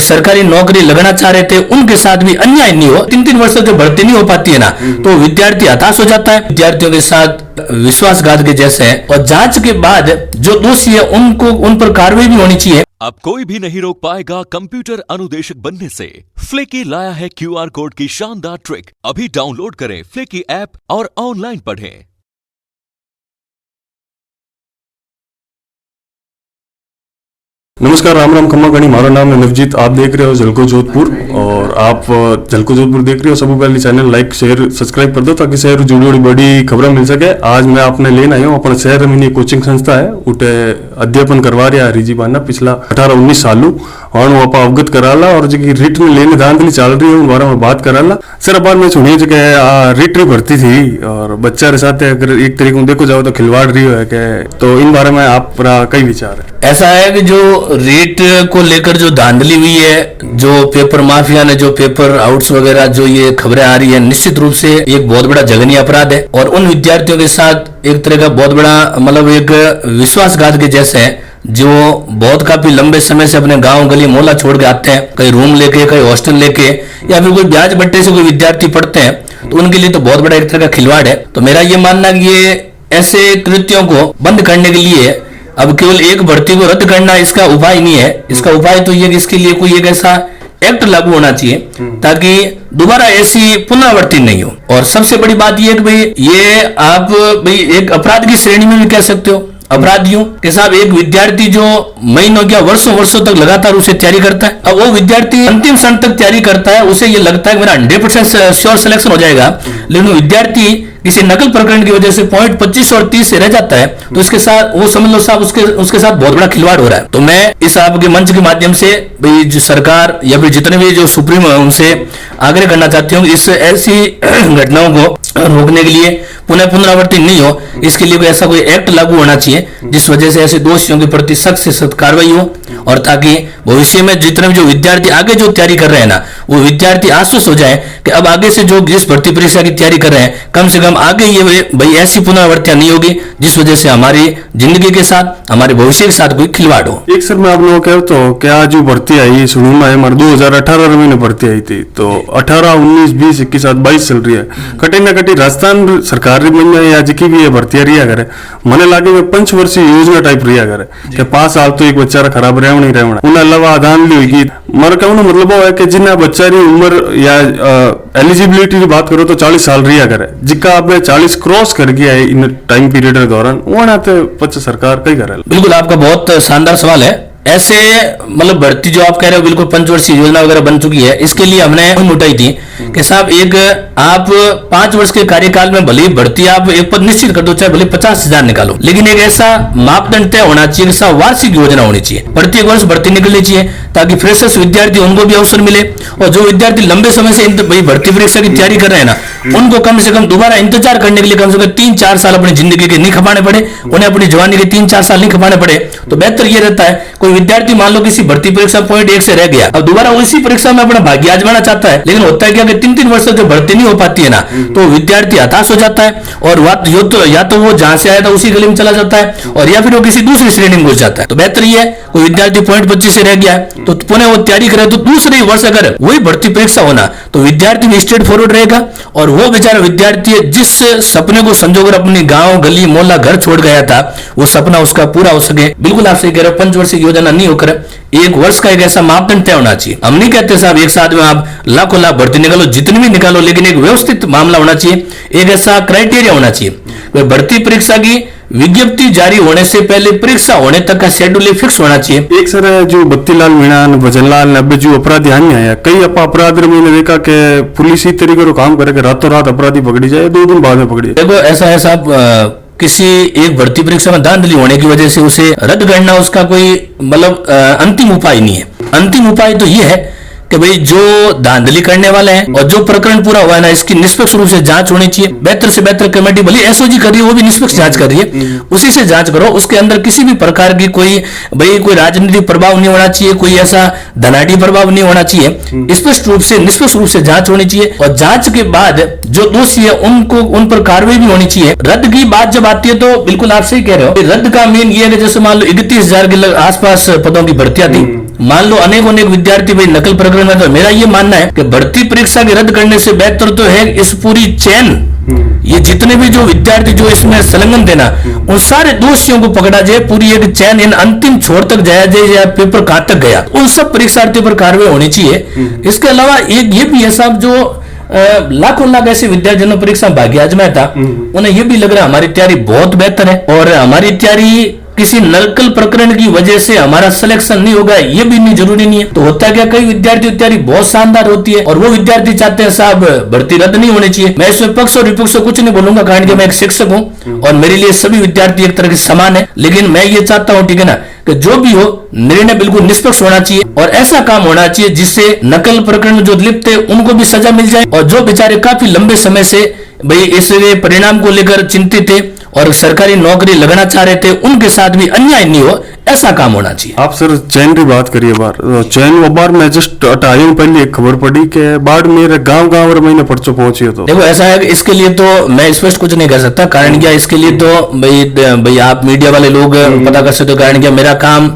सरकारी नौकरी लगना चाह रहे थे उनके साथ भी अन्याय नहीं हो, 3-3 वर्ष तक जो भर्ती नहीं हो पाती है ना, तो विद्यार्थी हताश हो जाता है। विद्यार्थियों के साथ विश्वासघात के जैसे है, और जांच के बाद जो दोषी है उनको उन पर कार्रवाई भी होनी चाहिए। अब कोई भी नहीं रोक पाएगा कंप्यूटर अनुदेशक बनने से। फ्लेकी लाया है QR कोड की शानदार ट्रिक। अभी डाउनलोड करें फ्लेकी ऐप और ऑनलाइन पढ़ें। नमस्कार, राम राम खम्मा गणी। मारो नाम है नवजीत। आप देख रहे हो झलको जोधपुर, और आप झलको जोधपुर देख रहे हो। सबसे पहले चैनल लाइक शेयर सब्सक्राइब कर दो ताकि शहर जुड़ी बड़ी खबर मिल सके। आज मैं आपने लेन आया हूँ अपने शहर में कोचिंग संस्था है उठे अध्यापन करवा रहा हरिजी बाना पिछला 18-19 सालों, और वो आप अवगत कराला और जो रिट में लेने धांधली चल रही है उन बारे में बात कराला। सर अब मैं सुनिए जो रिट भर्ती थी और बच्चा के साथ अगर एक तरीके से देखो जाओ तो खिलवाड़ रही है के, तो इन बारे में आप कई विचार है? ऐसा है कि जो रेट को लेकर जो धांधली हुई है, जो पेपर माफिया ने जो पेपर आउट्स वगैरह जो ये खबरें आ रही है, निश्चित रूप से एक बहुत बड़ा जघन्य अपराध है। और उन विद्यार्थियों के साथ एक तरह का बहुत बड़ा मतलब एक विश्वासघात के जैसे है, जो बहुत काफी लंबे समय से अपने गांव गली मोहल्ला छोड़ के आते हैं, कई रूम लेके कई हॉस्टल लेके या फिर कोई ब्याज बट्टे से कोई विद्यार्थी पढ़ते हैं, तो उनके लिए तो बहुत बड़ा एक तरह का खिलवाड़ है। तो मेरा ये मानना कि ये ऐसे कृत्यों को बंद करने के लिए अब केवल एक भर्ती को रद्द करना इसका उपाय नहीं है। इसका उपाय तो ये कि इसके लिए कोई एक ऐसा एक्ट लागू होना चाहिए ताकि दोबारा ऐसी पुनरावृत्ति नहीं हो। और सबसे बड़ी बात ये कि भाई ये आप भाई एक अपराध की श्रेणी में भी कह सकते हो। अपराधियों के साथ एक विद्यार्थी जो महीनों या वर्षों तक लगातार उसे तैयारी करता है, अब वो विद्यार्थी अंतिम क्षण तक तैयारी करता है, उसे ये लगता है कि मेरा 100% श्योर सिलेक्शन हो जाएगा, लेकिन विद्यार्थी किसी नकल प्रकरण की वजह से पॉइंट 25 और 30 से रह जाता है, तो इसके साथ वो समझ लो साहब उसके साथ बहुत बड़ा खिलवाड़ हो रहा है। तो मैं इस आपके मंच के माध्यम से भाई जो सरकार या फिर जितने भी जो सुप्रीम है उनसे आग्रह करना चाहती हूँ इस ऐसी घटनाओं को रोकने के लिए पुनरावृत्ति नहीं हो, इसके लिए कोई ऐसा कोई एक्ट लागू होना चाहिए जिस वजह से ऐसे दोषियों के प्रति सख्त से सख्त कार्रवाई हो, और ताकि भविष्य में जितने भी जो विद्यार्थी आगे जो तैयारी कर रहे हैं ना, वो विद्यार्थी आश्वस्त हो जाए कि अब आगे से जो जिस भर्ती परीक्षा की तैयारी कर रहे हैं, कम से कम आगे ये भाई ऐसी पुनरावृत्तियां नहीं होगी जिस वजह से हमारी जिंदगी के साथ हमारे भविष्य के साथ कोई खिलवाड़ हो। एक सर मैं आप लोगों को कहता हूँ क्या जो भर्ती आई सुनू में हमारे 2018 में भर्ती आई थी, तो 18, 19, 20, 21, 22 चल रही है। कटे न कटी राजस्थान सरकार या जिकी भी भर्तियां रिया करे, मने लागे में 5 वर्षीय योजना टाइप रिया करे कि 5 साल तो एक बच्चा खराब रहना नहीं रहना। उन अलावा आधान ली होगी मर कहना मतलब है कि जिन्ना बच्चा की उम्र या एलिजिबिलिटी की बात करो तो 40 साल रिया करे, जिका आप 40 क्रॉस कर गया है इन टाइम पीरियड के दौरान, वो ना तो सरकार कई करे। बिल्कुल आपका बहुत शानदार सवाल है। ऐसे मतलब भर्ती जो आप कह रहे हो बिल्कुल 5 वर्षीय योजना वगैरह बन चुकी है, इसके लिए हमने उठाई थी कि साहब एक आप 5 वर्ष के कार्यकाल में भले भर्ती आप एक पद निश्चित कर दो, चाहे भले 50,000 निकालो, लेकिन एक ऐसा मापदंड तय होना चाहिए कि साहब वार्षिक योजना होनी चाहिए, प्रत्येक वर्ष भर्ती निकलनी चाहिए ताकि फ्रेशर्स विद्यार्थी उनको भी अवसर मिले, और जो विद्यार्थी लंबे समय से भर्ती परीक्षा की तैयारी कर रहे हैं ना, उनको कम से कम दोबारा इंतजार करने के लिए कम से कम 3-4 साल अपनी जिंदगी के नहीं खपाने पड़े, उन्हें अपनी जवानी के 3-4 साल नहीं खपाने पड़े। तो बेहतर ये रहता है कोई विद्यार्थी मान लो किसी भर्ती परीक्षा पॉइंट 1 से रह गया, अब दोबारा उसी परीक्षा में अपना भाग्य आजमाना चाहता है, लेकिन होता है क्या कि 3-3 वर्ष तक जो भर्ती नहीं हो पाती है ना, तो विद्यार्थी हताश हो जाता है, और या तो वो जहां से आया था उसी गली में चला जाता है, और या फिर वो किसी दूसरी श्रेणी में घुस जाता है। तो बेहतर ये है कोई विद्यार्थी पॉइंट 25 से रह गया है तो पुनः वो तैयारी करे, तो दूसरे वर्ष अगर वही भर्ती परीक्षा होना तो विद्यार्थी भी स्ट्रेट फॉरवर्ड रहेगा, और वो बेचारा विद्यार्थी जिस सपने को संजोकर अपनी गांव गली मोहल्ला घर छोड़ गया था, वो सपना उसका पूरा हो सके। बिल्कुल आपसे कह रहे हो 5 वर्षीय योजना नहीं होकर एक वर्ष का एक ऐसा मापदंड तय होना चाहिए। हम नहीं कहते साहब एक साथ में आप लाखों लाख भर्ती निकालो, जितनी भी निकालो, लेकिन एक व्यवस्थित मामला होना चाहिए, एक ऐसा क्राइटेरिया होना चाहिए। भर्ती परीक्षा की विज्ञप्ति जारी होने से पहले परीक्षा होने तक का शेड्यूल फिक्स होना चाहिए। एक सर जो बत्तीलाल मीणा भजनलाल ने जो अपराधी आने आया, कई अपराध मैंने देखा कि पुलिस इस तरीके का काम करे रातों रात अपराधी पकड़ी जाए, 2 दिन बाद में पकड़ी जाए। देखो ऐसा है साहब, किसी एक भर्ती परीक्षा में धांधली होने की वजह से उसे रद्द करना उसका कोई मतलब अंतिम उपाय नहीं है। अंतिम उपाय तो ये है कि भाई जो धांधली करने वाले हैं और जो प्रकरण पूरा हुआ है ना, इसकी निष्पक्ष रूप से जांच होनी चाहिए। बेहतर से बेहतर कमेटी भले एसओजी कर रही है, वो भी निष्पक्ष जांच कर रही है, उसी से जांच करो। उसके अंदर किसी भी प्रकार की कोई राजनीतिक प्रभाव नहीं होना चाहिए, कोई ऐसा धनाढ़ी प्रभाव नहीं होना चाहिए। स्पष्ट रूप से निष्पक्ष रूप से जांच होनी चाहिए, और जांच के बाद जो दोषी है उन पर कार्रवाई भी होनी चाहिए। रद्द की बात जब आती है तो बिल्कुल आप सही कह रहे हो, रद्द का मेन ये है कि जैसे मान लो 31,000 के आसपास पदों की भर्तियां थी, मान लो अनेक अनेक विद्यार्थी भाई नकल प्रकरण में, तो मेरा ये मानना है कि भर्ती परीक्षा के रद्द करने से बेहतर तो है इस पूरी चेन, ये जितने भी जो विद्यार्थी जो इसमें संलग्न थे ना, उन सारे दोषियों को पकड़ा जाए, पूरी एक चैन इन अंतिम छोर तक जाया जाए, या पेपर कहां तक गया, उन सब परीक्षार्थियों पर कार्रवाई होनी चाहिए। इसके अलावा एक ये भी है साहब, जो लाखों लाख ऐसे विद्यार्थी जिन्होंने परीक्षा भाग्य आजमाया था, उन्हें ये भी लग रहा है हमारी तैयारी बहुत बेहतर है, और हमारी तैयारी किसी नकल प्रकरण की वजह से हमारा सिलेक्शन नहीं होगा ये भी नहीं जरूरी नहीं है। तो होता क्या, कई विद्यार्थी की तैयारी बहुत शानदार होती है और वो विद्यार्थी चाहते हैं साहब भर्ती रद्द नहीं होनी चाहिए। मैं इसमें पक्ष और विपक्ष को कुछ नहीं बोलूंगा, कारण कि मैं एक शिक्षक हूं और मेरे लिए सभी विद्यार्थी एक तरह के समान है। लेकिन मैं ये चाहता हूं, ठीक है ना, कि जो भी हो निर्णय बिल्कुल निष्पक्ष होना चाहिए और ऐसा काम होना चाहिए जिससे नकल प्रकरण में जो लिप्त है उनको भी सजा मिल जाए, और जो बेचारे काफी लंबे समय से भाई इस परिणाम को लेकर चिंतित थे और सरकारी नौकरी लगना चाह रहे थे, उनके साथ भी अन्याय नहीं हो, ऐसा काम होना चाहिए। आप सर चैन की बात करिए, बार चैन वो बार मैं जस्ट हटाई पहले एक खबर पड़ी कि बाढ़ मेरे गांव और महीने परसों पहुंची है। तो देखो ऐसा है कि इसके लिए तो मैं स्पष्ट कुछ नहीं कर सकता, कारण क्या इसके लिए तो भाई आप मीडिया वाले लोग पता कर सकते हो, कारण क्या मेरा काम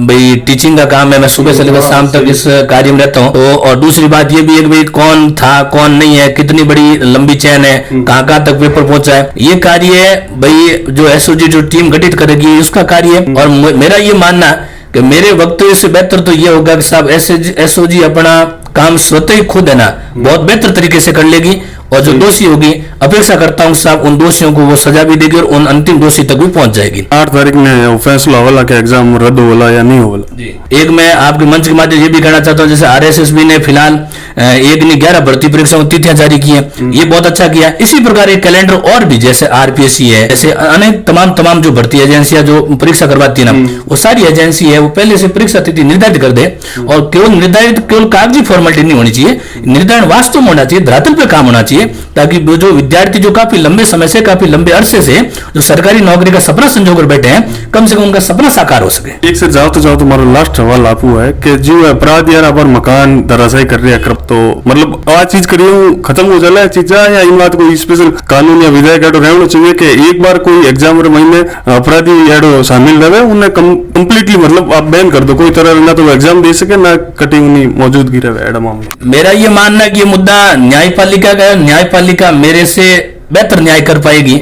भाई टीचिंग का काम है, मैं सुबह से लेकर शाम तक इस कार्य में रहता हूँ। तो और दूसरी बात ये भी है कि भाई कौन था कौन नहीं है, कितनी बड़ी लंबी चैन है, कहाँ कहाँ तक पेपर पहुंचा है, ये कार्य भाई जो एसओजी जो टीम गठित करेगी उसका कार्य है। और मेरा ये मानना कि मेरे वक्तव्य से बेहतर तो ये होगा कि साहब एसओजी अपना काम स्वतः ही खुद है ना बहुत बेहतर तरीके से कर लेगी, और जो दोषी होगी अपेक्षा करता हूं साहब उन दोषियों को वो सजा भी देगी और उन अंतिम दोषी तक भी पहुंच जाएगी। 8 तारीख में फैसला होला कि एग्जाम रद्द होला या नहीं होला। एक मैं आपके मंच के माध्यम ये भी कहना चाहता हूं, जैसे आरएसएसबी ने फिलहाल 1 नहीं 11 भर्ती परीक्षाओं की तिथियां जारी की है, ये बहुत अच्छा किया। इसी प्रकार एक कैलेंडर और भी जैसे आरपीएससी है, जैसे अनेक तमाम जो भर्ती एजेंसियां जो परीक्षा करवाती है ना, वो सारी एजेंसी है वो पहले से परीक्षा तिथि निर्धारित कर दे, और केवल कागजी फॉर्मेलिटी नहीं होनी चाहिए, निर्धारण वास्तव में होना चाहिए, धरातल पे काम होना चाहिए, ताकि जो विद्यार्थी जो काफी लंबे समय से काफी लंबे अरसे से जो सरकारी नौकरी का सपना संजो कर बैठे हैं, कम से कम उनका सपना साकार हो सके। एक से जाओ तो तुम्हारा लास्ट सवाल आपको है कि जो अपराध यार अबर मकान धराशायी कर रहे हैं, तो मतलब आ चीज करिए खत्म हो जाला चीज, या इन बात कोई स्पेशल कानून या विधेयक रहना चाहिए कि एक बार कोई एग्जाम महीने अपराधी याडो शामिल रहे उन्हें कंप्लीटली मतलब आप बैन कर दो, कोई तरह ना तो एग्जाम दे सके ना कटी उन्हीं मौजूदगी रहे मामला। मेरा ये मानना है कि ये मुद्दा न्यायपालिका का, न्यायपालिका मेरे से बेहतर न्याय कर पाएगी,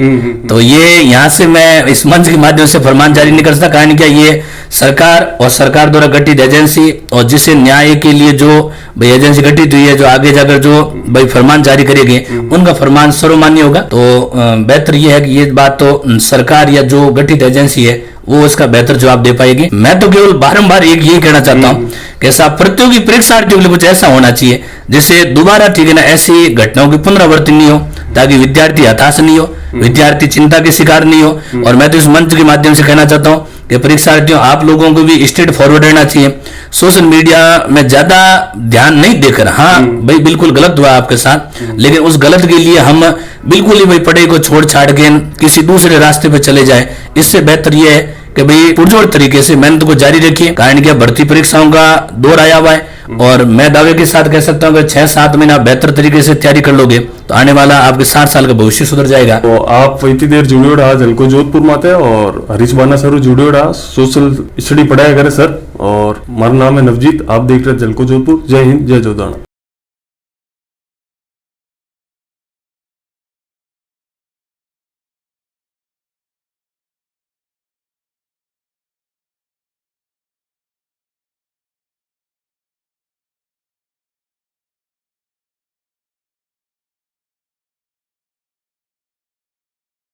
तो ये यहाँ से मैं इस मंच के माध्यम से फरमान जारी नहीं कर सकता, कारण क्या ये सरकार और सरकार द्वारा गठित एजेंसी और जिसे न्याय के लिए जो भाई एजेंसी गठित हुई है, जो आगे जाकर जो भाई फरमान जारी करेगी उनका फरमान सर्वमान्य होगा। तो बेहतर ये है कि ये बात तो सरकार या जो गठित एजेंसी है वो इसका बेहतर जवाब दे पाएगी। मैं तो केवल बारंबार एक यही कहना चाहता हूँ कि साहब प्रतियोगी परीक्षार्थियों के लिए कुछ ऐसा होना चाहिए जिससे दोबारा ठीक है ना ऐसी घटनाओं की पुनरावृत्ति नहीं हो, ताकि विद्यार्थी हताश नहीं हो, विद्यार्थी चिंता के शिकार नहीं हो। और मैं तो इस मंच के माध्यम से कहना चाहता हूँ कि परीक्षार्थियों आप लोगों को भी स्ट्रेट फॉरवर्ड रहना चाहिए, सोशल मीडिया में ज्यादा ध्यान नहीं देकर, हाँ भाई बिल्कुल गलत हुआ आपके साथ, लेकिन उस गलत के लिए हम बिल्कुल ही भाई पढ़ाई को छोड़ छाड़ के किसी दूसरे रास्ते पे चले जाए, इससे बेहतर यह है कि भाई पुरजोर तरीके से मेहनत को जारी रखिए, कारण क्या भर्ती परीक्षाओं का दौर आया हुआ है और मैं दावे के साथ कह सकता हूँ कि 6-7 महीना बेहतर तरीके से तैयारी कर लोगे तो आने वाला आपके 60 साल का भविष्य सुधर जाएगा। तो आप इतनी देर जुड़े रहा जलको जोधपुर माते और हरीश बाना सर जुड़े रहा सोशल स्टडी पढ़ाया करे सर, और हमारा नाम है नवजीत, आप देख रहे जलको जोधपुर। जय हिंद, जय जोधाना।